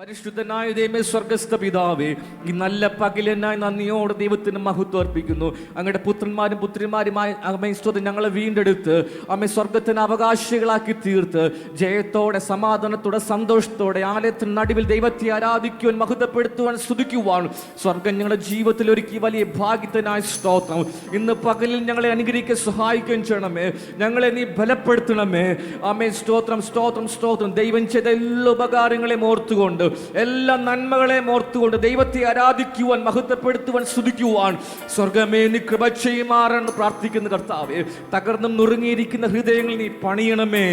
പരിശുദ്ധനായ ദൈവമേ, സ്വർഗ്ഗസ്ഥ പിതാവേ, ഈ നല്ല പകലിനായി നന്ദിയോടെ ദൈവത്തിന് മഹത്വം അർപ്പിക്കുന്നു. അങ്ങയുടെ പുത്രന്മാരും പുത്രിമാരുമായി അമ്മസ്തുതി ഞങ്ങളെ വീണ്ടെടുത്ത് അമ്മ സ്വർഗത്തിന് അവകാശികളാക്കി തീർത്ത് ജയത്തോടെ സമാധാനത്തോടെ സന്തോഷത്തോടെ ആലയത്തിന് നടുവിൽ ദൈവത്തെ ആരാധിക്കുവാൻ മഹത്വപ്പെടുത്തുവാൻ സ്തുതിക്കുവാൻ സ്വർഗം ഞങ്ങളുടെ ജീവിതത്തിൽ ഒരുക്കി വലിയ ഭാഗ്യത്തിനായി സ്തോത്രം. ഇന്ന് പകലിൽ ഞങ്ങളെ അനുഗ്രഹിക്കാൻ സഹായിക്കുകയും ചെയ്യണമേ. ഞങ്ങളെ നീ ബലപ്പെടുത്തണമേ. ആമേ, സ്തോത്രം സ്തോത്രം സ്തോത്രം. ദൈവം ചെയ്ത എല്ലാ ഉപകാരങ്ങളെയും ഓർത്തുകൊണ്ട്, എല്ലാ നന്മകളെയും ഓർത്തുകൊണ്ട് ദൈവത്തെ ആരാധിക്കുവാൻ മഹത്വപ്പെടുത്തുവാൻ സ്തുതിക്കുവാൻ സ്വർഗമേ നീ കൃപ ചെയ്യുമാറാണ് പ്രാർത്ഥിക്കുന്ന കർത്താവേ. തകർന്നും നുറുങ്ങിയിരിക്കുന്ന ഹൃദയങ്ങൾ നീ പണിയണമേ.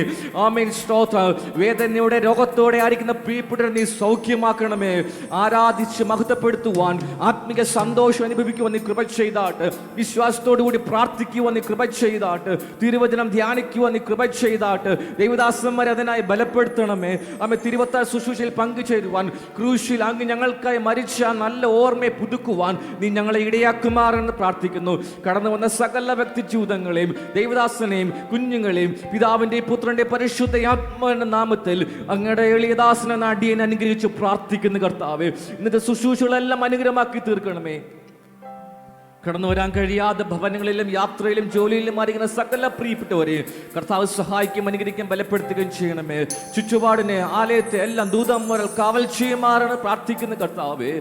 ആമേൻ, സ്തോത്രം. വേദനയോടെ രോഗത്തോടെ ആയിരിക്കുന്ന പ്രിയപ്പെട്ടവരെ നീ സൗഖ്യമാക്കണമേ. ആരാധിച്ച് മഹത്വപ്പെടുത്തുവാൻ ആത്മിക സന്തോഷം അനുഭവിക്കുവാൻ നീ കൃപ ചെയ്താട്ട്, വിശ്വാസത്തോടു കൂടി പ്രാർത്ഥിക്കുവാൻ നീ കൃപ ചെയ്താട്ട്, തിരുവചനം ധ്യാനിക്കുവാൻ നീ കൃപ ചെയ്താട്ട് ദൈവദാസന്മാരെ അതിനായി ബലപ്പെടുത്തണമേ. ആമേ, തിരുവത്താർ ശുശ്രൂഷയിൽ പങ്കുചേരുവാൻ, ക്രൂശിൽ അങ്ങ് ഞങ്ങൾക്കായി മരിച്ച നല്ല ഓർമ്മയെ പുതുക്കുവാൻ നീ ഞങ്ങളെ ഇടയാക്കുമാറെന്ന് പ്രാർത്ഥിക്കുന്നു. കടന്നു വന്ന സകല വ്യക്തി ജീവിതങ്ങളെയും ദൈവദാസനെയും കുഞ്ഞുങ്ങളെയും പിതാവിന്റെ പുത്രന്റെ പരിശുദ്ധ ആത്മാവിന്റെ നാമത്തിൽ അങ്ങയുടെ എളിയദാസനെ അടിയനെ അനുഗ്രഹിച്ച് പ്രാർത്ഥിക്കുന്നു കർത്താവേ. ഇന്നത്തെ ശുശ്രൂഷകളെല്ലാം അനുഗ്രഹമാക്കി തീർക്കണമേ. കടന്നു വരാൻ കഴിയാതെ ഭവനങ്ങളിലും യാത്രയിലും ജോലിയിലും ആയിരിക്കുന്ന സകല പ്രിയപ്പെട്ടവരെയും കർത്താവ് സഹായിക്കും, അനുഗ്രഹിക്കും, ബലപ്പെടുത്തുകയും ചെയ്യണമേ. ചുറ്റുപാടിനെ, ആലയത്തെ എല്ലാം ദൂതന്മാർ കാവൽ ചെയ്യുമാറാണ് പ്രാർത്ഥിക്കുന്ന കർത്താവേ.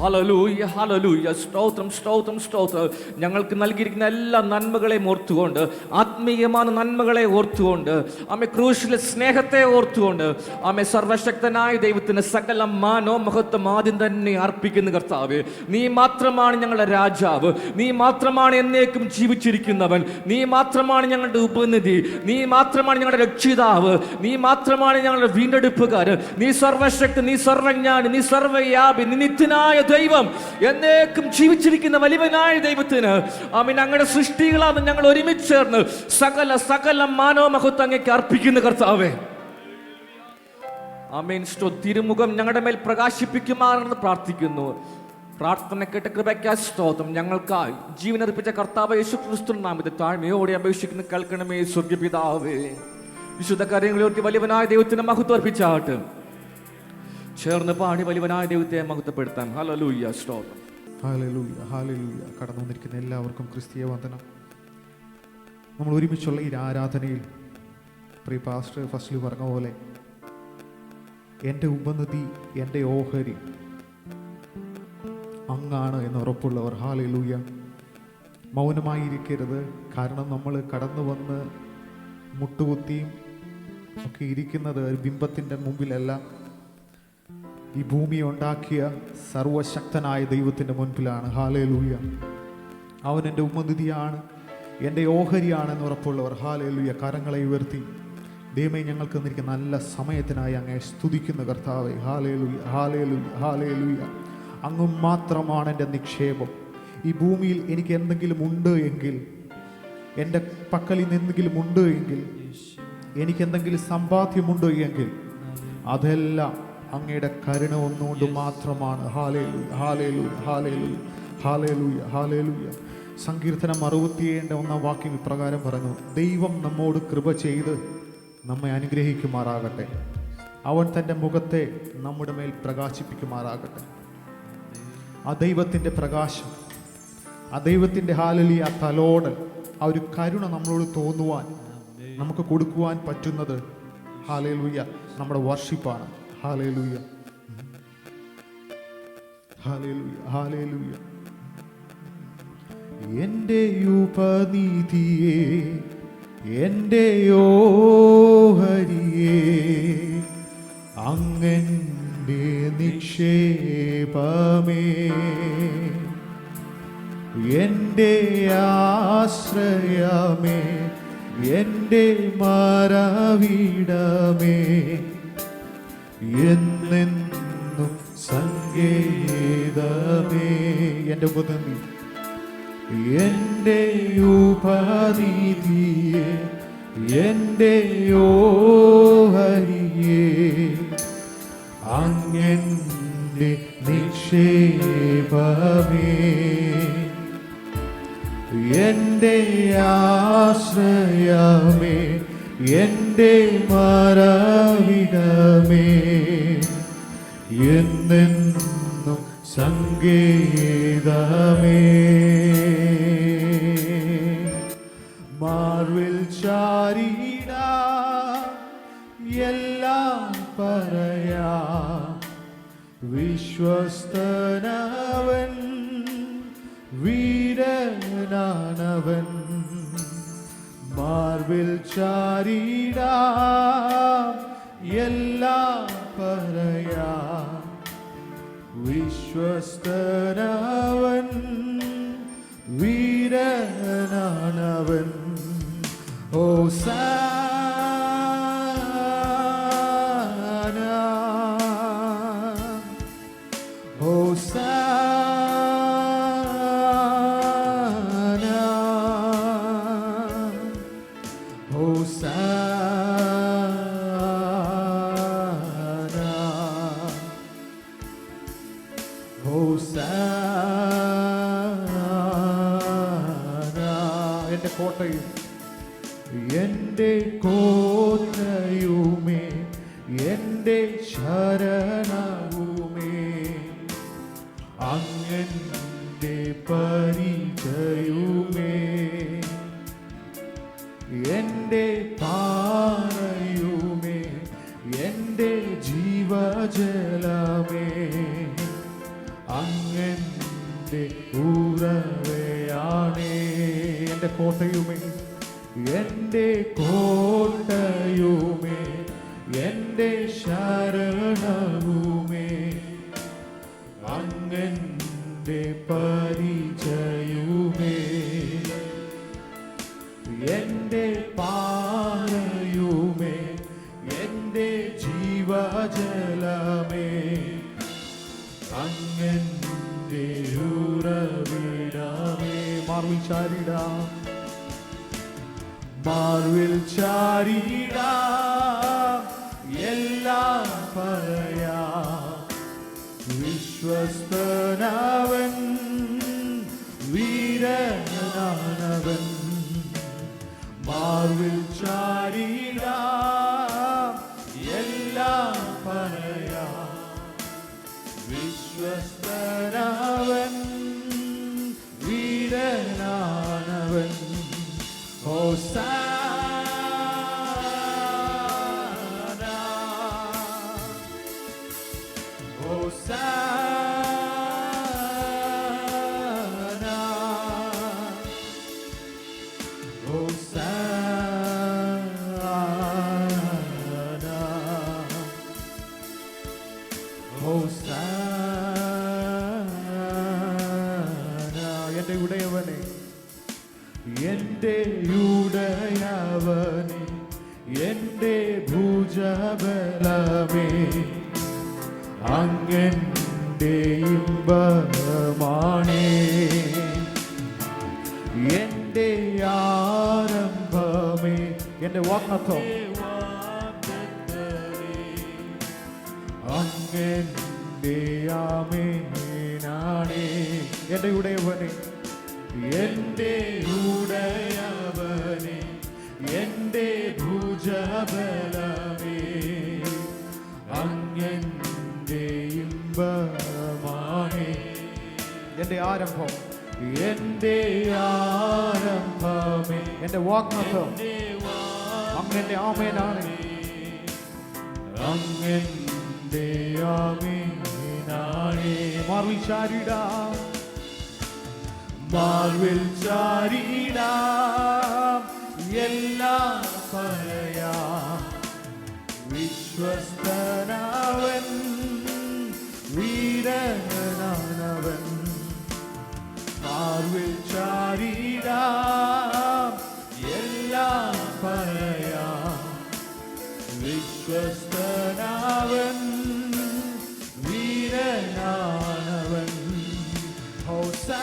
Hallelujah hallelujah. സ്തോത്രം സ്തോത്രം സ്തോത്രം. ഞങ്ങൾക്ക് നൽകിയിരിക്കുന്ന എല്ലാ നന്മകളെയും ഓർത്തുകൊണ്ട്, ആത്മീയമായ നന്മകളെ ഓർത്തുകൊണ്ട്, ആമേ ക്രൂശിലെ സ്നേഹത്തെ ഓർത്തുകൊണ്ട്, ആമേ സർവശക്തനായ ദൈവത്തിന് സകല മാനോ മഹത്വം ആദ്യം തന്നെ അർപ്പിക്കുന്ന കർത്താവേ. നീ മാത്രമാണ് ഞങ്ങളുടെ രാജാവ്, നീ മാത്രമാണ് എന്നേക്കും ജീവിച്ചിരിക്കുന്നവൻ, നീ മാത്രമാണ് ഞങ്ങളുടെ ഉപനിധി, നീ മാത്രമാണ് ഞങ്ങളുടെ രക്ഷിതാവ്, നീ മാത്രമാണ് ഞങ്ങളുടെ വീണ്ടെടുപ്പുകാരൻ. നീ സർവശക്തി, നീ സർവജ്ഞാനി, നീ സർവ്വവ്യാപി, നീ നിത്യനായ ദൈവം, എന്നേക്കും ജീവിച്ചിരിക്കുന്ന വലിയവനായ ദൈവത്തിന് ആമേൻ ഞങ്ങളുടെ സൃഷ്ടികളാണ് ഞങ്ങൾ ഒരുമിച്ച് ചേർന്ന് സകല സകല മാനവമഹത്വം അങ്ങേക്ക് അർപ്പിക്കുന്ന കർത്താവേ. ആമേൻ. തിരുമുഖം ഞങ്ങളുടെ മേൽ പ്രകാശിപ്പിക്കുമാറെന്ന് പ്രാർത്ഥിക്കുന്നു. പ്രാർത്ഥന കേട്ട കൃപയ്ക്കായി സ്തോത്രം. ഞങ്ങൾക്കായി ജീവനർപ്പിച്ച കർത്താവ് യേശുക്രിസ്തു നാമത്തിൽ താഴ്മയോടെ അപേക്ഷിക്കുന്ന കേൾക്കണമേ സ്വർഗ്ഗപിതാവേ. വിശുദ്ധ കാര്യങ്ങളോർക്ക് വലിയവനായ ദൈവത്തിന് മഹത്വം അർപ്പിച്ചാട്ട് ചേർന്ന് പാടി വലിയവനായ ദൈവത്തെ മഹത്വപ്പെടുത്താൻ. ഹല്ലേലൂയ. സ്തോത്രം. Hallelujah hallelujah. കടന്നു വന്നിരിക്കുന്ന എല്ലാവർക്കും ക്രിസ്തീയ വന്ദനം. നമ്മൾ ഒരുമിച്ചുള്ള ഈ ആരാധനയിൽ പ്രിയ പാസ്റ്റർ ഫസ്റ്റിൽ പറഞ്ഞ പോലെ എൻ്റെ ഉപനിധി, എൻ്റെ ഓഹരി അങ്ങാണ് എന്ന് ഉറപ്പുള്ളവർ ഹല്ലേലൂയ മൗനമായിരിക്കരുത്. കാരണം നമ്മൾ കടന്നു വന്ന് മുട്ടുകുത്തിയും ഒക്കെ ഇരിക്കുന്നത് ഒരു ബിംബത്തിൻ്റെ മുമ്പിലല്ല, ഈ ഭൂമിയെ ഉണ്ടാക്കിയ സർവശക്തനായ ദൈവത്തിൻ്റെ മുൻപിലാണ്. ഹല്ലേലൂയ. അവൻ എൻ്റെ ഉപനിധിയാണ്, എൻ്റെ ഓഹരിയാണെന്ന് ഉറപ്പുള്ളവർ ഹല്ലേലൂയ കരങ്ങളെ ഉയർത്തി ദൈവമേ ഞങ്ങൾക്ക് തന്നിരിക്കുന്ന നല്ല സമയത്തിനായി അങ്ങേ സ്തുതിക്കുന്ന കർത്താവേ. Hallelujah hallelujah hallelujah. അങ്ങ് മാത്രമാണ് എൻ്റെ നിക്ഷേപം. ഈ ഭൂമിയിൽ എനിക്ക് എന്തെങ്കിലും ഉണ്ട് എങ്കിൽ, എൻ്റെ പക്കലിൽ നിന്ന് എന്തെങ്കിലും ഉണ്ട് എങ്കിൽ, എനിക്കെന്തെങ്കിലും സമ്പാദ്യമുണ്ട് എങ്കിൽ അതെല്ലാം അങ്ങയുടെ കരുണ ഒന്നുകൊണ്ട് മാത്രമാണ്. Hallelujah hallelujah hallelujah hallelujah hallelujah. സങ്കീർത്തനം 67 വാക്യം ഇപ്രകാരം പറഞ്ഞു: ദൈവം നമ്മോട് കൃപ ചെയ്ത് നമ്മെ അനുഗ്രഹിക്കുമാറാകട്ടെ, അവൻ തൻ്റെ മുഖത്തെ നമ്മുടെ മേൽ പ്രകാശിപ്പിക്കുമാറാകട്ടെ. ആ ദൈവത്തിൻ്റെ പ്രകാശം, ആ ദൈവത്തിൻ്റെ ഹല്ലേലൂയ തലോടൽ, ആ ഒരു കരുണ നമ്മളോട് തോന്നുവാൻ, നമുക്ക് കൊടുക്കുവാൻ പറ്റുന്നത് ഹല്ലേലൂയ നമ്മുടെ വർഷിപ്പാണ്. Hallelujah hallelujah hallelujah. എൻ്റെ ഉപനിധിയേ, എൻ്റെ ഓഹരിയേ, അങ്ങൻ്റെ നിക്ഷേപമേ, എൻ്റെ ആശ്രയമേ, എൻ്റെ മറവിടമേ, എന്നെന്നും സങ്കേതമേ. എൻ്റെ ഉപനിധി, എൻ്റെ ഉപനിധിയേ, എൻ്റെ ഓഹരിയേ, അങ്ങൻ്റെ നിക്ഷേപമേ, എൻ്റെ ആശ്രയമേ, എൻ്റെ മറവിടമേ, എന്നെന്നും സംഗീതമേ. മാർവിൽ ചാരിടാ എല്ലാം പറയാ, വിശ്വസ്തനവൻ വീരനാനവൻ. മാർവിൽ ചാരിടാ എല്ലാം പറയാ, വിശ്വസ്തനവൻ വീരനാനവൻ. ഹോസാന ഹോസാന ഹോസാന ഹോസാന. എൻ്റെ കോട്ടയും എൻ്റെ കോട്ടയുമേ, എൻ്റെ ശരണവുമേ, അങ്ങൻ്റെ പരിചയുമേ, എൻ്റെ പാറയുമേ, എൻ്റെ ജീവജലമേ, അങ്ങൻ്റെ ഉറവയാണേ. എൻ്റെ കോട്ടയുമേ, എൻ്റെ കോട്ടയുമേ, എൻ്റെ ശരണവുമേ, അങ്ങൻ്റെ പരിചയുമേ, എൻ്റെ പാറയുമേ, എൻ്റെ ജീവജലമേ, അങ്ങൻ്റെ ഉറവിടമേ. മാർവിൽ ചാരിടാ, മാർവിൽ ചാരിടാ എല്ലാം പറയാ, വിശ്വസ്തനവൻ വീരനാനവൻ. മാർവിൽ ചാരിടാ എല്ലാം പറയാ, വിശ്വസ്തനവൻ വീരനാനവൻ. ഹോസാന ഹോസാന ഹോസാന ഹോസാന. എൻ്റെ ഉടയവനെ, എൻ്റെ ഉടയവനെ, എൻ്റെ ഭുജബലമേ, അങ്ങൻ്റെ ഇമ്പമാണേ. എൻ്റെ ആരംഭമേ, എൻ്റെ വാഗ്ദത്തം, അങ്ങൻ്റെ ആമേനാണേ. എൻ്റെ ഉടയവനെ, എൻ്റെ ഉടയവനെ, എൻ്റെ ഭുജബലമേ, അങ്ങൻ്റെ ഇമ്പമാണേ. എൻ്റെ ആരംഭം, എൻ്റെ ആരംഭമേ, എൻ്റെ വാഗ്ദത്തം, അങ്ങൻ്റെ ആമേനാണ്, അങ്ങൻ്റെ ആമേനാണേ. മാർവിൽ ചാരിടാ, മാർവിൽ ചാരിടാ എല്ലാം പറയാ, വിശ്വസ്തനവൻ വീരനാനവൻ. മാർവിൽ ചാരിടാ എല്ലാം പറയാ, വിശ്വസ്തനവൻ വീരനാനവൻ. ഹോസാന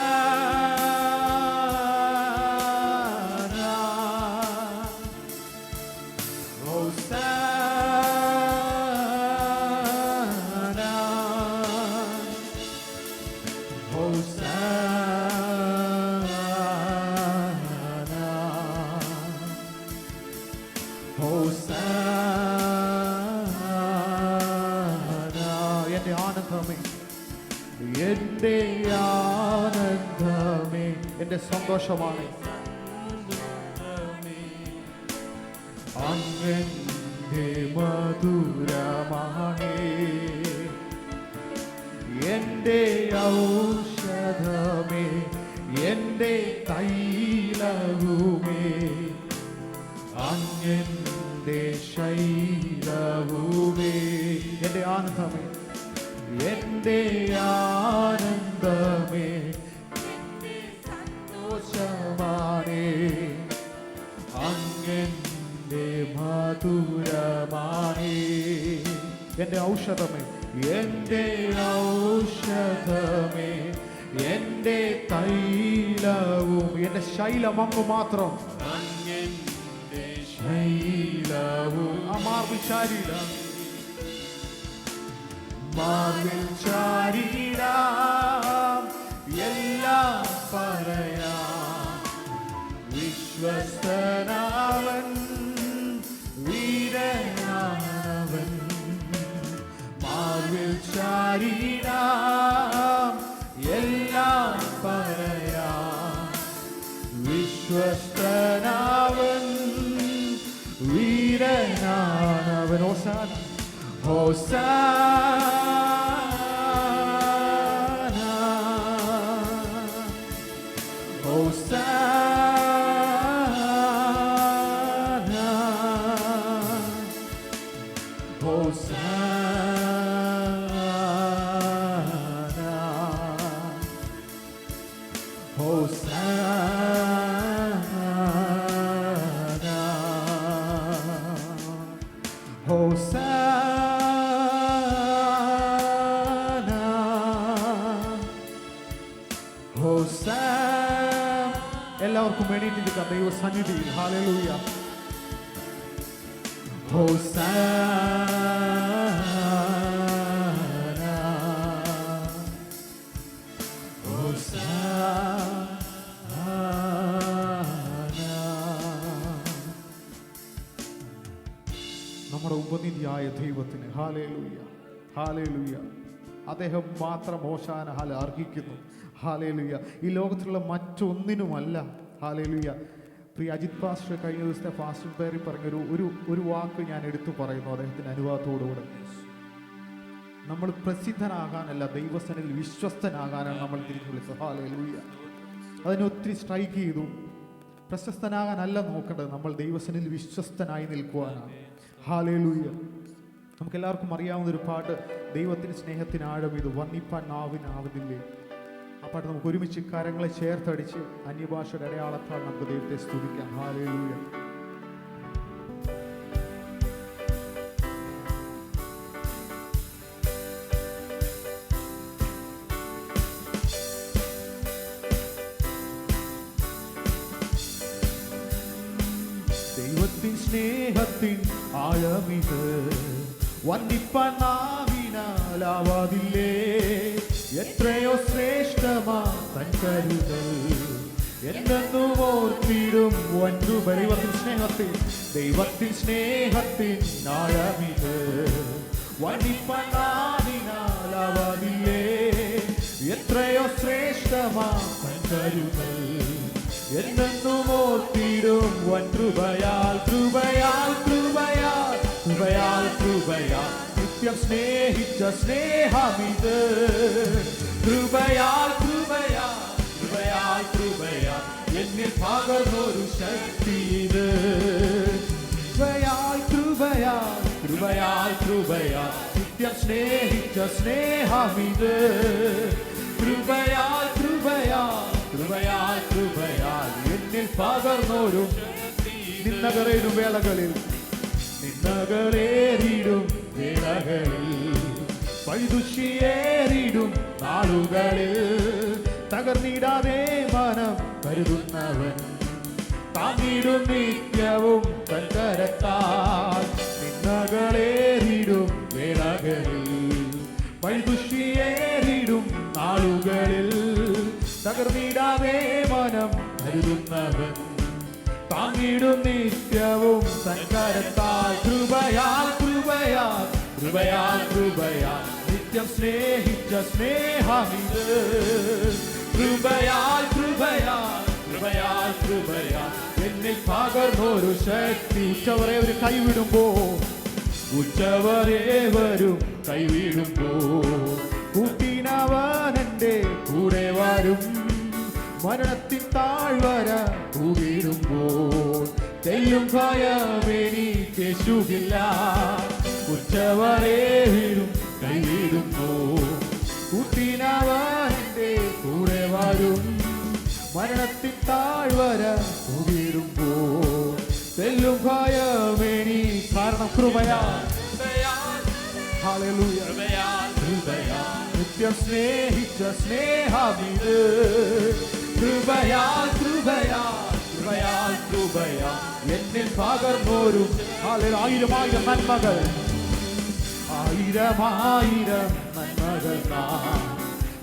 ഹോസാന ഹോസാന ഹോസാന. എൻ്റെ ആനന്ദമേ, എൻ്റെ ആനന്ദമേ, എൻ്റെ സന്തോഷമാണ്. അങ്ങന്റെ മധുരമാണേ, എൻ്റെ ഔഷധമേ, എൻ്റെ തൈലവുമേ, അങ്ങന്റെ ശൈലവുമേ, എൻ്റെ ആനന്ദമേ, എൻ്റെ ആനന്ദമേ, എൻ്റെ സന്തോഷമാണേ, അങ്ങന്റെ മധുരമാണേ, എൻ്റെ ഔഷധമേ, എൻ്റെ ഔഷധമേ, എൻ്റെ തൈലവും, എൻ്റെ ശൈലം അങ്ങ് മാത്രം. അങ്ങന്റെ ശൈലവും മാർവിൽ ചാരിടാം, മാർവിൽ ചാരിടാം, എല്ലാം പറയാം. വിശ്വസ്തനാവൻ, വീരനാവൻ, മാർവിൽ ചാരിടാം, എല്ലാം പറയാം. വിശ്വസ്തനാവൻ, വീരനാവൻ. ഹോസാന, ഹോസാന, ഹോസാന, ഹോസാന, ഹോസാന, ഹോസാന, ഹോസാന. എല്ലാവർക്കും വേണ്ടിയിട്ടിരിക്കാം ദൈവ സന്നിധിയിൽ. ഹല്ലേലൂയ. ഹോസാന, ഹോസാന. നമ്മുടെ ഉപനിധിയായ ദൈവത്തിന് ഹല്ലേലൂയ, ഹല്ലേലൂയ. അദ്ദേഹം മാത്രം ഹോശാന ഹാല അർഹിക്കുന്നു. ഹല്ലേലൂയ. ഈ ലോകത്തിലുള്ള മറ്റൊന്നിനുമല്ല. ഹല്ലേലൂയ. പ്രിയ അജിത് പാസ്റ്റർ കഴിഞ്ഞ ദിവസത്തെ ഫാസ്റ്റിംഗ് പ്രയറിൽ പറഞ്ഞൊരു ഒരു വാക്ക് ഞാൻ എടുത്തു പറയുന്നു അദ്ദേഹത്തിൻ്റെ അനുവാദത്തോടുകൂടെ. നമ്മൾ പ്രസിദ്ധനാകാനല്ല, ദൈവസനിൽ വിശ്വസ്തനാകാനാണ് നമ്മൾ തിരിച്ചു വിളിച്ചത്. ഹല്ലേലൂയ. അതിനെ ഒത്തിരി സ്ട്രൈക്ക് ചെയ്തു. പ്രശസ്തനാകാനല്ല നോക്കേണ്ടത്, നമ്മൾ ദൈവസനിൽ വിശ്വസ്തനായി നിൽക്കുവാനാണ്. ഹല്ലേലൂയ. നമുക്കെല്ലാവർക്കും അറിയാവുന്ന ഒരു പാട്ട്, ദൈവത്തിന് സ്നേഹത്തിന് ആഴം ഇത് വർണ്ണിപ്പാൻ നാവിനാവുന്നില്ലേ. ആ പാട്ട് നമുക്ക് ഒരുമിച്ച് കരങ്ങളെ ചേർത്തടിച്ച് അന്യഭാഷയുടെ അടയാളത്താൽ നമുക്ക് ദൈവത്തെ സ്തുതിക്കാം. ഹല്ലേലൂയ. ദൈവത്തിൻ സ്നേഹത്തിൻ ആഴമിത് വർണ്ണിപ്പാൻ നാവിനാലാവാതില്ലേ. എത്രയോ ശ്രേഷ്ഠമാ തൻ കരുതൽ, എന്നെന്നും ഓർത്തിടും വൻകൃപ. ദൈവത്തിൻ സ്നേഹത്തിൻ ആഴമിത് വർണ്ണിപ്പാൻ നാവിനാലാവാതില്ലേ. എത്രയോ ശ്രേഷ്ഠമാ തൻ കരുതൽ, എന്നെന്നും ഓർത്തിടും വൻകൃപയാൽ. കൃപയാൽ, കൃപയാൽ, കൃപയാൽ, കൃപയാൽ നിത്യം സ്നേഹിച്ച സ്നേഹമിത്. കൃപയാൽ, കൃപയാൽ, കൃപയാൽ, കൃപയാൽ എന്നിൽ പകർന്നൊരു ശക്തി ഇത്. കൃപയാൽ, കൃപയാൽ, കൃപയാൽ, കൃപയാൽ നിത്യം സ്നേഹിച്ച സ്നേഹമിത്. കൃപയാൽ, കൃപയാൽ, കൃപയാൽ, കൃപയാൽ എന്നിൽ പകർന്നൊരു. നിന്നകളേറും വേളകളിൽ, നിന്നകളേറിടും വേളകളിൽ, പഴുതുഷിയേറിടും നാളുകളിൽ, തകർന്നിടാതെ മനം കരുതുന്നവൻ, താങ്ങിടും നിത്യവും തൻ കരത്താൽ. നിന്നകളേറിടും വേളകളിൽ, പഴുതുഷിയേറിടും നാളുകളിൽ, തകർന്നിടാതെ മനം കരുതുന്നവൻ, താങ്ങിടും നിത്യവും തൻ കരത്താൽ. കൃപയാൽ, കൃപയാൽ, കൃപയാൽ, കൃപയാൽ നിത്യം സ്നേഹിച്ച സ്നേഹമിത്. കൃപയാൽ കൃപയാൽ കൃപയാൽ കൃപയാൽ എന്നിൽ പകർന്നൊരു ശക്തി. ഉച്ചവരെ ഒരു കൈവിടുമ്പോ, ഉച്ചവരെ വരും കൈവിടുമ്പോ, കൂട്ടിനവൻ എൻ്റെ കൂടെ വരും. മരണത്തിൻ താഴ്വര കൂടിടുമ്പോൾ തെയ്യും ഭയമെനിക്കേശുകില്ല. ഉച്ചവരെ വീഴും കൈവിടുമ്പോ, കൂട്ടിനവൻ എൻ്റെ കൂടെ വരും. മരണത്തിൻ താഴ്വര കൂടിടുമ്പോൾ തെല്ലും ഭയമെനി. കാരണം കൃപയാ, ഹല്ലേലൂയ, കൃപയാ നിത്യം സ്നേഹിച്ച സ്നേഹമിത്. കൃപയാൽ കൃപയാൽ കൃപയാൽ കൃപയാൽ എന്നിൽ പകർന്നൊരു ആയിരം ആയിരം നന്മകൾ, ആയിരം ആയിരം നന്മകൾ നാം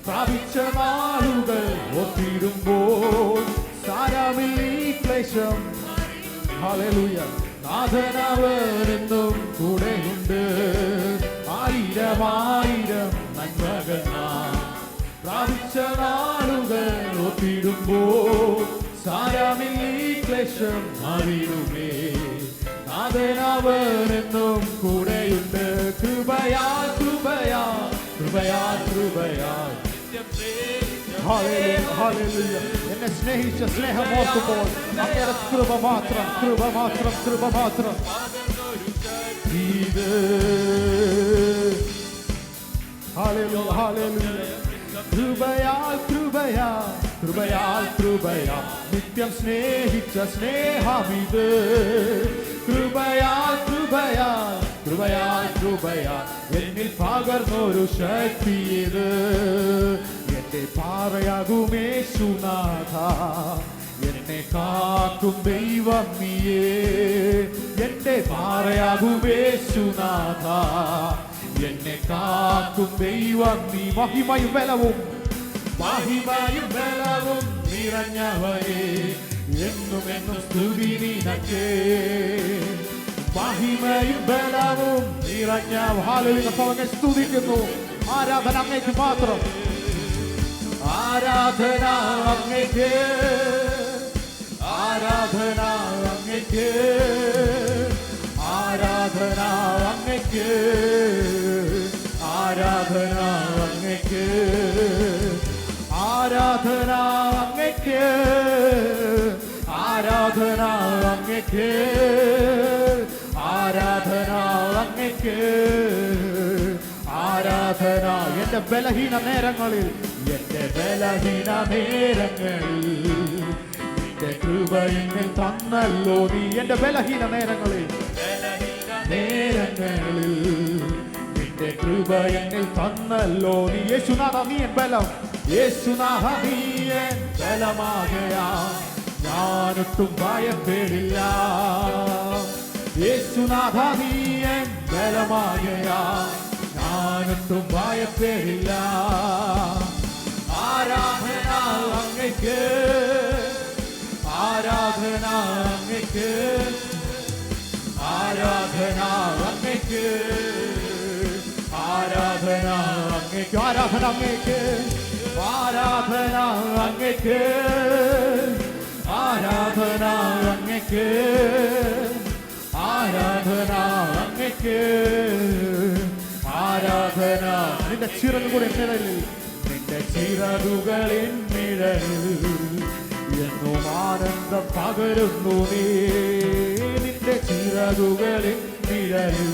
പ്രാപിച്ച നാളുകൾ ഒത്തിടുമ്പോൾ സാരമില്ല ഈ ക്ലേശം. ഹല്ലേലൂയ, നാഥനവരെന്നും കൂടെയുണ്ട്. ആയിരം ആയിരം നന്മകൾ നാം പ്രാപിച്ച നാളുകൾ ഒത്തിടുമ്പോൾ സാരമില്ല ഈ ക്ലേശം അറിയുമേ. നാഥനവരെന്നും കൂടെയുണ്ട്. കൃപയാൽ കൃപയാൽ കൃപയാൽ കൃപയാൽ എന്നെ സ്നേഹിച്ച സ്നേഹം ഓർക്കുമ്പോൾ അങ്ങയുടെ കൃപ മാത്രം, കൃപ മാത്രം, കൃപ മാത്രം. ഇത് ഹല്ലേലൂയ, ഹല്ലേലൂയ. കൃപയാൽ കൃപയാൽ കൃപയാൽ കൃപയാൽ നിത്യം സ്നേഹിച്ച സ്നേഹമിത്. കൃപയാൽ കൃപയാൽ കൃപയാൽ കൃപയാൽ എന്നിൽ പകർന്നൊരു ശക്തി ഇത്. എന്റെ പാറയാകുമേശുനാഥ, എന്നെ കാക്കും ദൈവം നീയേ. എന്റെ പാറയാകുമേശുനാഥ, എന്നെ കാക്കും ദൈവം നീ. മഹിമയും ബലവും മഹിമയും ബലവും നിറഞ്ഞവരേ, എന്നും എന്നും സ്തുതി നിനക്കേ. മഹിമയും ബലവും നിറഞ്ഞ ഹല്ലേലൂയ സ്തുതിക്കുന്നു. ആരാധന അങ്ങേക്ക് മാത്രം, ആരാധന അങ്ങേക്ക്, ആരാധന അങ്ങേക്ക്, ആരാധന അങ്ങേക്ക്, ആരാധന അങ്ങേക്ക്, ആരാധന അങ്ങേക്ക്, ആരാധന അങ്ങേക്ക്, ആരാധന അങ്ങേക്ക്, ആരാധന. എന്റെ ബലഹീന നേരങ്ങളിൽ, എന്റെ ബലഹീന നേരങ്ങളിൽ നിന്റെ കൃപ എന്നിൽ തന്നല്ലോ നീ. എന്റെ ബലഹീന നേരങ്ങളിൽ, നേരങ്ങളിൽ നിന്റെ കൃപ എന്നിൽ തന്നല്ലോ നീ. യേശുനാഥ നീ എൻ ബലം, യേശുനാഥ നീ എൻ ബലമാകയാ, ഞാനൊട്ടും ഭയപ്പെടില്ല. യേശുനാഥ നീ എൻ ബലമാകയാ, ഞാനൊട്ടും ഭയപ്പെടില്ല. ആരാധന അങ്ങേക്ക്, ആരാധന അങ്ങേക്ക്, ആരാധന അങ്ങേക്ക്, ആരാധന അങ്ങേക്ക്, ആരാധന അങ്ങേക്ക്, ആരാധന അങ്ങേക്ക്, ആരാധന അങ്ങേക്ക്, ആരാധന അങ്ങേക്ക്, ആരാധന. നിന്റെ ചിറകുകളിൻ നിഴലിൽ, നിന്റെ ചിറകുകളിൻ നിഴലിൽ എന്നും ആനന്ദം പകരുന്നു നീ. നിന്റെ ചിറകുകളിൻ നിഴലിൽ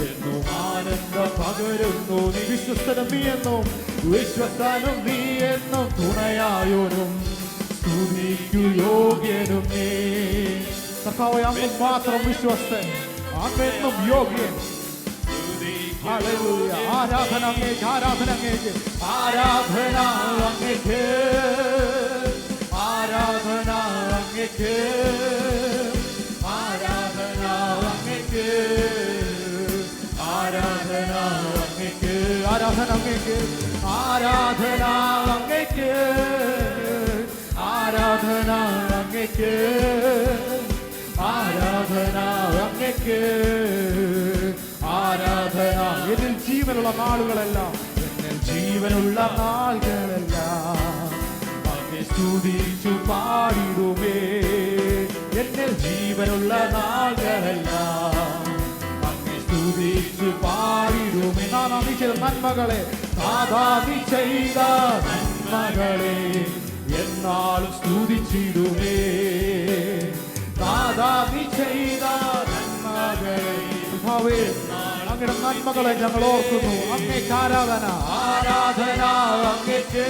എന്നും ആനന്ദം പകരുന്നു നീ. വിശ്വസ്തനും നീ എന്നും, വിശ്വസ്തനും നീ എന്നും, തുണയായോനും സ്തുതിക്കു യോഗ്യനും നീ. കർത്താവേ അങ്ങ് മാത്രം വിശ്വസ്തൻ, അങ്ങെന്നും യോഗ്യൻ. ഹല്ലേലൂയ, ആരാധന അങ്ങേക്ക്, ആരാധന അങ്ങേക്ക്, ആരാധന അങ്ങേക്ക്, ആരാധന അങ്ങേക്ക്, ആരാധന അങ്ങേക്ക്, ആരാധന അങ്ങേക്ക്, ആരാധന അങ്ങേക്ക്, ആരാധന അങ്ങേക്ക്, ആരാധന അങ്ങേക്ക്, ആരാധന അങ്ങേക്ക്, ആരാധന. എന്നിൽ ജീവൻ ജീവനുള്ള നാളുകളെല്ലാം, എന്നിൽ ജീവനുള്ള നാളുകളെല്ലാം അങ്ങേ സ്തുതിച്ചു പാടിടുമേ. എന്നിൽ ജീവനുള്ള നാളുകളെല്ലാം അങ്ങേ സ്തുതിച്ചു പാടിടുമേ. നാദാ നീ ചെയ്ത നന്മകളെ, നാദാ നീ ചെയ്ത നന്മകളെ എന്നാളും സ്തുതിച്ചിടുമേ. നാദാ നീ ചെയ്ത നന്മകളെ, അങ്ങയുടെ നന്മകളെ ഞങ്ങൾ ഓർക്കുന്നു. അങ്ങേക്ക് ആരാധന, ആരാധന അങ്ങേക്ക്,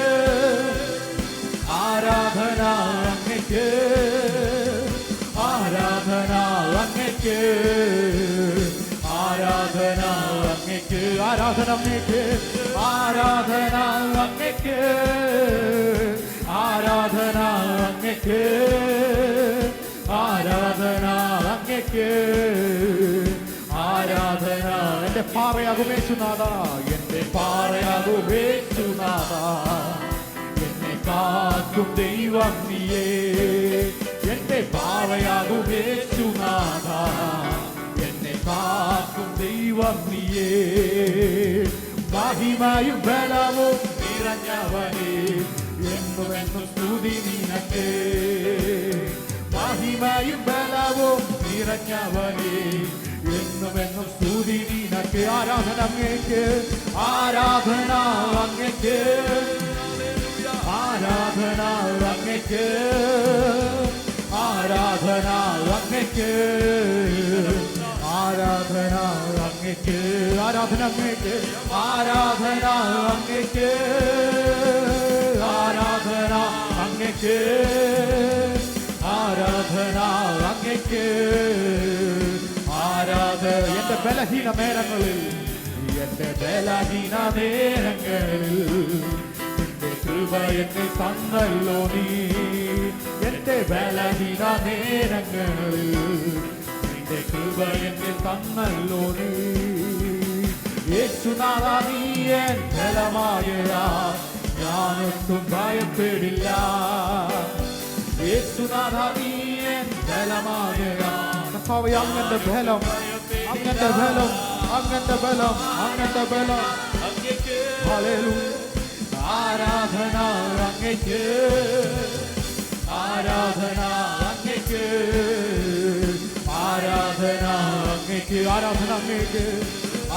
ആരാധന അങ്ങേക്ക്, ആരാധന അങ്ങേക്ക്, ആരാധന അങ്ങേക്ക്, ആരാധന അങ്ങേക്ക്, ആരാധന അങ്ങേക്ക്, ആരാധന അങ്ങേക്ക്, ആരാധന അങ്ങേക്ക്, ആരാധന. എന്റെ പാറയാകും യേശുനാഥ, എന്റെ പാറയാകും യേശുനാഥ, എന്നെ കാക്കും ദൈവം നീയേ. എന്റെ പാറയാകും യേശുനാഥ, എന്നെ കാക്കും ദൈവം നീയേ. മഹിമയും ബലവും നിറഞ്ഞവനേ, എന്നുമെന്നും സ്തുതി നിനക്കേ. മഹിമയും ബലവും നിറഞ്ഞവനേ, എന്നുമെന്നും സ്തുതി നിനക്ക്. ആരാധന അങ്ങേക്ക്, ആരാധന അങ്ങേക്ക്, ആരാധന അങ്ങേക്ക്, ആരാധന അങ്ങേക്ക്, ആരാധന അങ്ങേക്ക്, ആരാധന അങ്ങേക്ക്, ആരാധന അങ്ങേക്ക്, ആരാധന അങ്ങേക്ക്, ആരാധന അങ്ങേക്ക്, ആരാധന. എന്റെ ബലഹീന നേരങ്ങളിൽ, എന്റെ ബലഹീന നേരങ്ങളിൽ എന്റെ കൃപ എന്നെ തന്നല്ലോ നീ. എന്റെ ബലഹീന നേരങ്ങളിൽ എന്റെ കൃപ എന്നെ തന്നല്ലോ നീ. യേശുനാഥ നീ എൻ ബലമായതാ, ഞാനൊട്ടും ഭയപ്പെടില്ല. യേശുനാഥ നീ എൻ ബലമായതാ. അങ്ങന്റെ ബലം, അങ്ങന്റെ ബലം, അങ്ങന്റെ ബലം, അങ്ങന്റെ ബലം. ഹല്ലേലൂയ. ആരാധന അങ്ങേക്ക്, ആരാധന അങ്ങേക്ക്, ആരാധന അങ്ങേക്ക്, ആരാധന അങ്ങേക്ക്,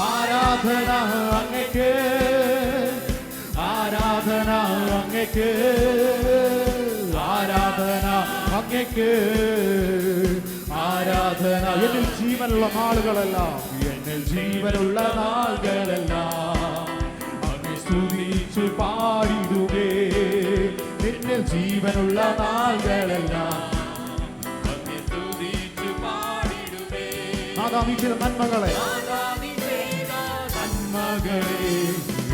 ആരാധന അങ്ങേക്ക്, ആരാധന അങ്ങേക്ക്, ആരാധന അങ്ങേക്ക്, ആരാധന. എന്നിൽ ജീവനുള്ള നാളുകളെല്ലാം, എന്നിൽ ജീവനുള്ള നാളുകളെല്ലാം അങ്ങേ സ്തുതിച്ചു പാടിടുമേ. എന്നിൽ ജീവനുള്ള നാളുകളെല്ലാം അങ്ങേ സ്തുതിച്ചു പാടിടുമേ. നാദാ നീ ചെയ്ത നന്മകളെ, നന്മകളെ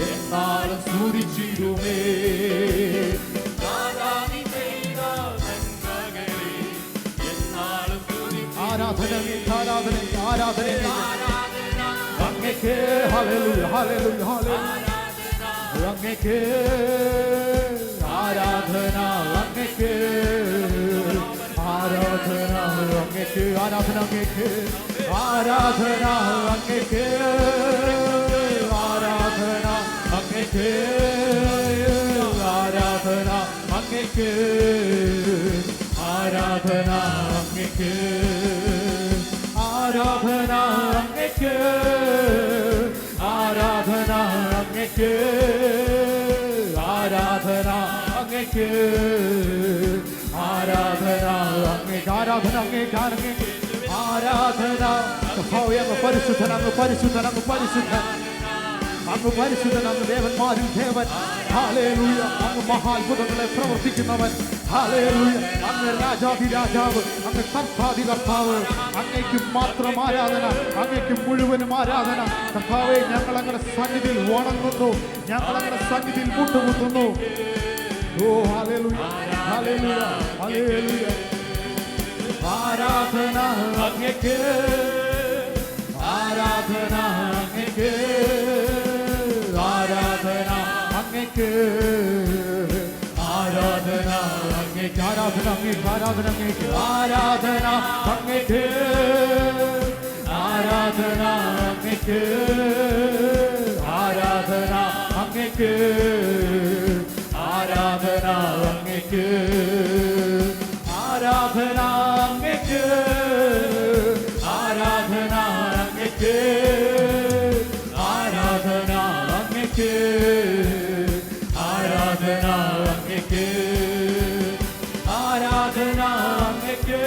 എന്നാളും സ്തുതിച്ചിടുമേ. ആരാധന, ആരാധന, ആരാധന അങ്ങേക്ക്. ഹല്ലേലൂയ, ഹല്ലേലൂയ, ഹല്ലേലൂയ അങ്ങേക്ക്. ആരാധന അങ്ങേക്ക്, ആരാധന അങ്ങേക്ക്, ആരാധന അങ്ങേക്ക്, ആരാധന അങ്ങേക്ക്, ആരാധന അങ്ങേക്ക്, ആരാധന അങ്ങേക്ക്, ആരാധന അങ്ങേക്ക്, ആരാധന അങ്ങേക്ക്, ആരാധന അങ്ങേക്ക്, ആരാധന അങ്ങേക്ക്, ആരാധന അങ്ങേക്ക്, ആരാധന അങ്ങേക്ക്, ആരാധന. അങ്ങ് പരിശുദ്ധൻ, അങ്ങ് പരിശുദ്ധൻ, അങ്ങ് പരിശുദ്ധൻ, അങ്ങ് പരിശുദ്ധൻ, അങ്ങ് ദേവന്മാരിൽ ദേവൻ. ഹല്ലേലൂയ. അങ്ങ് മഹാത്ഭുതങ്ങളെ പ്രവർത്തിക്കുന്നവൻ. ഹല്ലേലൂയ. അങ്ങ് രാജാധിരാജാവ്, അങ്ങ് കർത്താധി കർത്താവ്. അങ്ങേക്ക് മാത്രം ആരാധന, അങ്ങേക്ക് മുഴുവനും ആരാധന. കർത്താവേ, ഞങ്ങൾ അങ്ങയുടെ സന്നിധിയിൽ വണങ്ങുന്നു, ഞങ്ങൾ അങ്ങയുടെ സന്നിധിയിൽ മുട്ടുകുത്തുന്നു. ഓ ഹല്ലേലൂയ, ഹല്ലേലൂയ, ഹല്ലേലൂയ. ആരാധന അങ്ങേക്ക്, ആരാധന അങ്ങേക്ക്, ആരാധന അങ്ങേക്ക്, ആരാധന അങ്ങേക്ക്, ആരാധന അങ്ങേക്ക്, ആരാധന അങ്ങേക്ക്, ആരാധന അങ്ങേക്ക്, ആരാധന അങ്ങേക്ക്, അങ്ങയ്ക്ക്, ആരാധന അങ്ങയ്ക്ക്, ആരാധന അങ്ങയ്ക്ക്, ആരാധന അങ്ങയ്ക്ക്, ആരാധന അങ്ങയ്ക്ക്, ആരാധന അങ്ങയ്ക്ക്, ആരാധന അങ്ങയ്ക്ക്,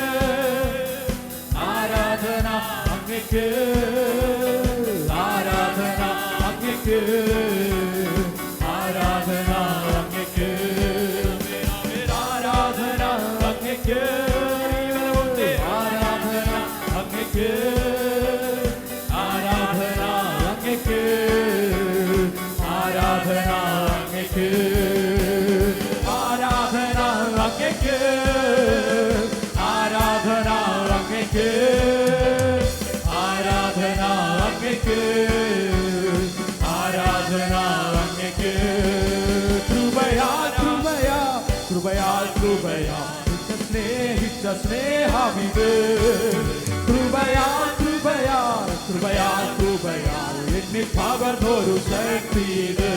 ആരാധന അങ്ങയ്ക്ക്, ആരാധന അങ്ങയ്ക്ക്, ആരാധന അങ്ങയ്ക്ക്, ആരാധന അങ്ങയ്ക്ക്, ആരാധന അങ്ങയ്ക്ക്, ആരാധന അങ്ങയ്ക്ക്, ആരാധന അങ്ങയ്ക്ക്, ആരാധന അങ്ങയ്ക്ക്, ആരാധന അങ്ങയ്ക്ക്, ആരാധന അങ്ങയ്ക്ക്, ആരാധന അങ്ങയ്ക്ക്. കൃപയാൽ കൃപയാൽ കൃപയാൽ കൃപയാൽ സ്നേഹിച്ച സ്നേഹമിത്, കൃപയാൽ കൃപയാൽ കൃപയാൽ കൃപയാൽ എന്നിൽ പകർന്നൊരു ശക്തി ഇത്,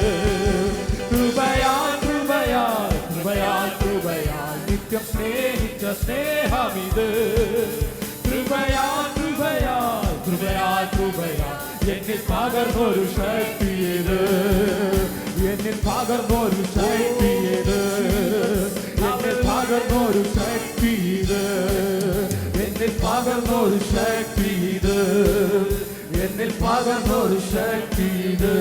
കൃപയാൽ കൃപയാൽ കൃപയാൽ കൃപയാൽ നിത്യം സ്നേഹിച്ച സ്നേഹമിത്, കൃപയാൽ കൃപയാൽ കൃപയാൽ കൃപയാൽ എന്നിൽ പകർന്നൊരു ശക്തി ഇത്, എന്നിൽ പകർന്നൊരു ശക്തി ഇത്, എന്നിൽ പകർന്നൊരു ശക്തി ഇത്, എന്നിൽ പകർന്നൊരു ശക്തി ഇത്, എന്നിൽ പകർന്നൊരു ശക്തി ഇത്,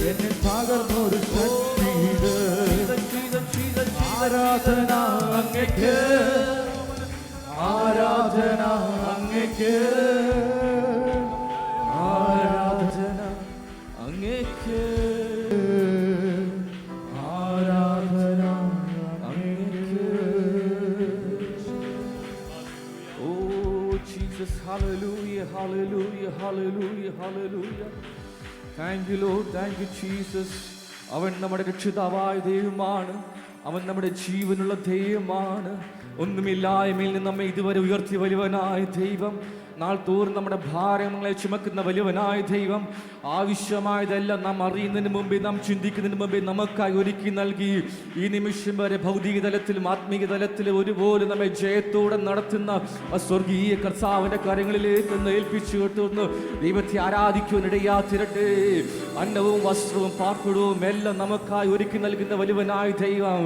എന്നിൽ പകർന്നൊരു ശക്തി ഇത്. ആരാധന അങ്ങയ്ക്ക്, ആരാധന അങ്ങയ്ക്ക്, ആരാധന അങ്ങയ്ക്ക്, ആരാധന അങ്ങയ്ക്ക്. Oh Jesus, hallelujah hallelujah hallelujah hallelujah. Thank you lord, thank you Jesus. അവൻ നമ്മുടെ രക്ഷിതാവായ ദൈവമാണ്, അവൻ നമ്മുടെ ജീവനുള്ള ദൈവമാണ്. ഒന്നുമില്ലായ്മയിൽ നിന്ന് നമ്മെ ഇതുവരെ ഉയർത്തി വലിയവനായ ദൈവം, നാൾ തോറും നമ്മുടെ ഭാരങ്ങളെ ചുമക്കുന്ന വലിയവനായ ദൈവം, ആവശ്യമായതെല്ലാം നാം അറിയുന്നതിന് മുമ്പേ, നാം ചിന്തിക്കുന്നതിന് മുമ്പേ നമുക്കായി ഒരുക്കി നൽകി. ഈ നിമിഷം വരെ ഭൗതിക തലത്തിലും ആത്മീയ തലത്തിലും ഒരുപോലെ നമ്മെ ജയത്തോടെ നടത്തുന്ന സ്വർഗീയ കർത്താവിന്റെ കരങ്ങളിലേക്ക് ഒന്ന് ഏൽപ്പിച്ചു കൊടുത്തുനിന്ന് ദൈവത്തെ ആരാധിക്കുവാനിടയാ തീരട്ടെ. അന്നവും വസ്ത്രവും പാർപ്പിടവും എല്ലാം നമുക്കായി ഒരുക്കി നൽകുന്ന വലിയവനായ ദൈവം,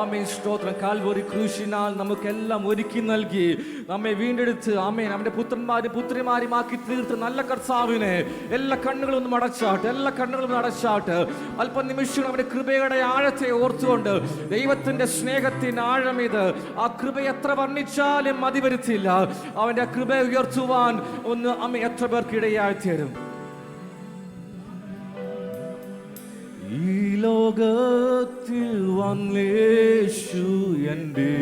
ആമേൻ സ്തോത്രം. കാൽവരി ക്രൂശിനാൽ നമുക്കെല്ലാം ഒരുക്കി നൽകി നമ്മെ വീണ്ടെടുത്ത്, ആമേൻ, അവന്റെ പുത്രന്മാരും പുത്രിമാരുമാക്കി തീർത്ത് നല്ല കർത്താവിനെ എല്ലാ കണ്ണുകളും ഒന്ന് അടച്ചാട്ട്, എല്ലാ കണ്ണുകളും അടച്ചാട്ട് അല്പനിമിഷം അവന്റെ കൃപയുടെ ആഴത്തെ ഓർത്തുകൊണ്ട്, ദൈവത്തിന്റെ സ്നേഹത്തിന് ആഴമിത്, ആ കൃപ എത്ര വർണ്ണിച്ചാലും മതി വരുത്തില്ല. അവന്റെ കൃപ ഉയർത്തുവാൻ ഒന്ന് അമ്മ എത്ര പേർക്ക് ഇടയായി തീരും. ഈ ലോകത്തിൽ വന്നേശു എൻ്റെ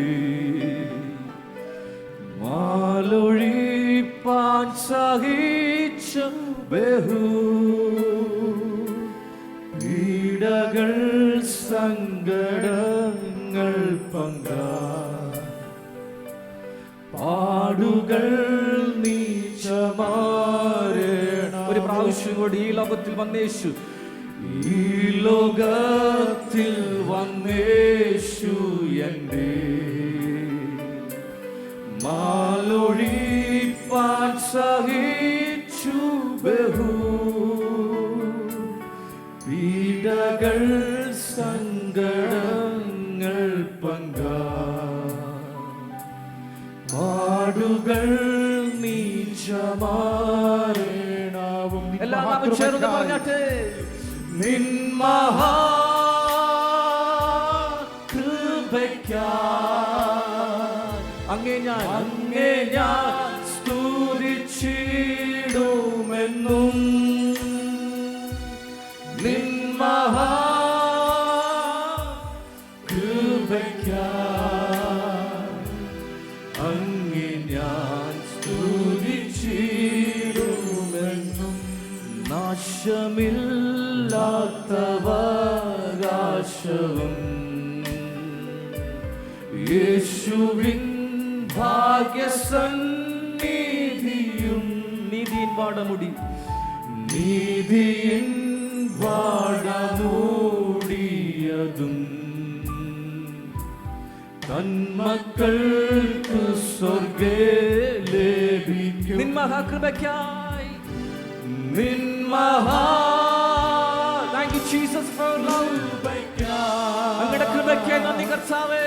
മാലൊഴിപ്പാൻ സഹിച്ച ബഹു പീഡകൾ സങ്കടങ്ങൾ പാടുകൾ നീച്ചമാരേണം. ഒരു പ്രാവശ്യം കൂടി ഈ ലോകത്തിൽ വന്നേശു, ഈ ലോകത്തിൽ വന്നേശു എൻ്റെ മാലൊഴിപ്പാൻ സഹിച്ചു ബഹു പീഡകൾ സങ്കടങ്ങൾ പാടുകൾ നീച്ചമാരേണവും. എല്ലാം നാം ചേർന്ന് പറഞ്ഞാട്ടെ. നിൻ മഹാകൃപയ്ക്കായി അങ്ങേ ഞാൻ സ്തുതിച്ചിടുമെന്നും, നിൻ മഹാകൃപയ്ക്കായി അങ്ങേ ഞാൻ സ്തുതിച്ചിടുമെന്നും. നാശമില്ലാത്തവകാശവും യേശുവിൻ ഭാഗ്യസന്നിധിയും, നീതിയിൻ വാടമുടി, നീതിയിൻ വാഴമൂടിയതും തന്മക്കൾക്ക് സ്വർഗേ ലഭിക്കും. നിൻ മഹാകൃപയ്ക്കായി നിൻ മഹാ Thank you Jesus for love. അങ്ങയുടെ കൃപയ്ക്കായി നന്ദി കർത്താവേ.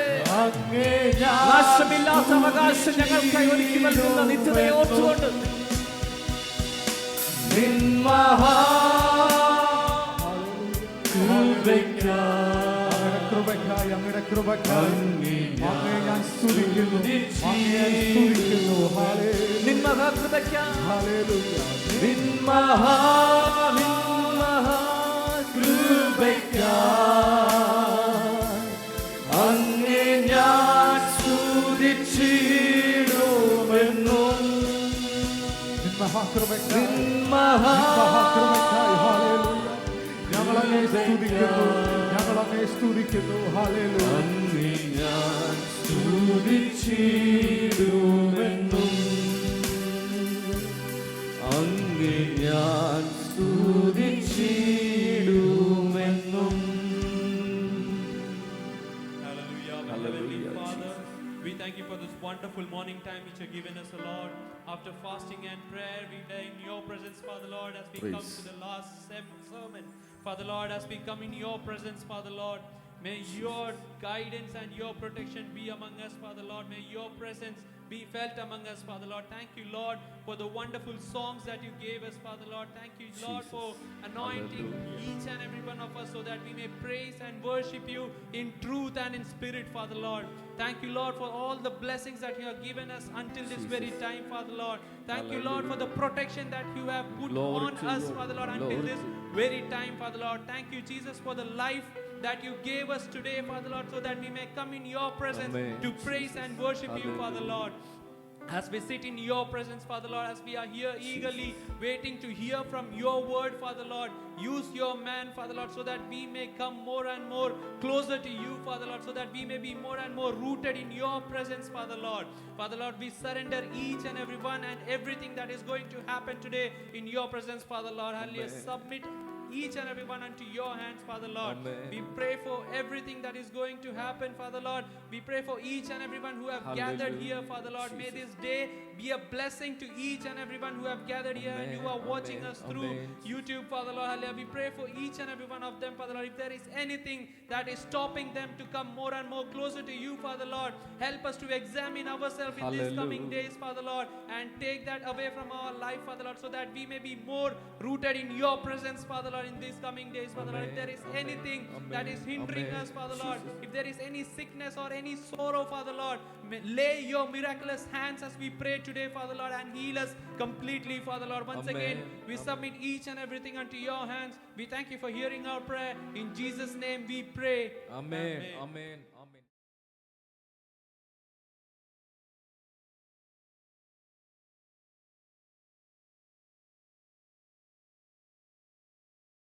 നാശമില്ലാത്ത അവകാശം ഞങ്ങൾക്കായി ഒരുക്കി നൽകുന്ന നിത്യതയെ ഓർത്തുകൊണ്ട് നിൻ മഹാ കൃപയ്ക്കായി അങ്ങയുടെ കൃപയ്ക്കായി അങ്ങയെ ഞാൻ സ്തുതിക്കുന്നു. നിൻ മഹാകൃപയ്ക്കായി ഹല്ലേലൂയ. നിൻ മഹാകൃപയ്ക്കായി അങ്ങേ ഞാൻ സ്തുതിച്ചിടുമെന്നും. നിൻ മഹാകൃപയ്ക്കായി നിൻ ഹല്ലേലൂയ. ഞങ്ങൾ അങ്ങയെ സ്തുതിക്കുന്നു. ഞങ്ങൾ അങ്ങയെ സ്തുതിക്കുന്നു. ഹല്ലേലൂയ. അങ്ങേ ഞാൻ സ്തുതിച്ചിടുമെന്നും. അങ്ങേ ഞാൻ സ്തുതിച്ചിടുമെന്നും. Hallelujah. Heavenly Father, we thank you for this wonderful morning time which you have given us, O Lord. After fasting and prayer, we are in your presence, Father Lord, as we come to the last sermon. Father Lord, as we come in your presence, Father Lord, may your guidance and your protection be among us, Father Lord. May your presence be felt among us, Father Lord. Thank you, Lord, for the wonderful songs that you gave us, Father Lord. Thank you, Lord, for anointing each and every one of us so that we may praise and worship you in truth and in spirit, Father Lord. Thank you, Lord, for all the blessings that you have given us until this very time, Father Lord. Thank you, Lord, for the protection that you have put on us, Father Lord, until this very time, Father Lord. Thank you, Jesus, for the life that you gave us today, Father Lord, so that we may come in your presence to praise and worship you, Father Lord. As we sit in your presence, Father Lord, as we are here eagerly waiting to hear from your word, Father Lord, use your man, Father Lord, so that we may come more and more closer to you, Father Lord, so that we may be more and more rooted in your presence, Father Lord. Father Lord, we surrender each and every one and everything that is going to happen today in your presence, Father Lord. Hallelujah. Submit each and every one unto your hands, Father Lord. Amen. We pray for everything that is going to happen, Father Lord. We pray for each and every one who have gathered here, Father Lord. May this day be a blessing to each and every one who have gathered here and who are watching us through YouTube, Father Lord. Hallelujah. We pray for each and every one of them, Father Lord. If there is anything that is stopping them to come more and more closer to you, Father Lord, help us to examine ourselves in these coming days, Father Lord, and take that away from our life, Father Lord, so that we may be more rooted in your presence, Father Lord, in these coming days, Father Lord. If there is anything that is hindering us, Father Lord, if there is any sickness or any sorrow, Father Lord, lay your miraculous hands as we pray today, Father Lord, and heal us completely, Father Lord. Once again, we submit each and everything unto your hands. We thank you for hearing our prayer. In Jesus' name we pray. Amen. Amen.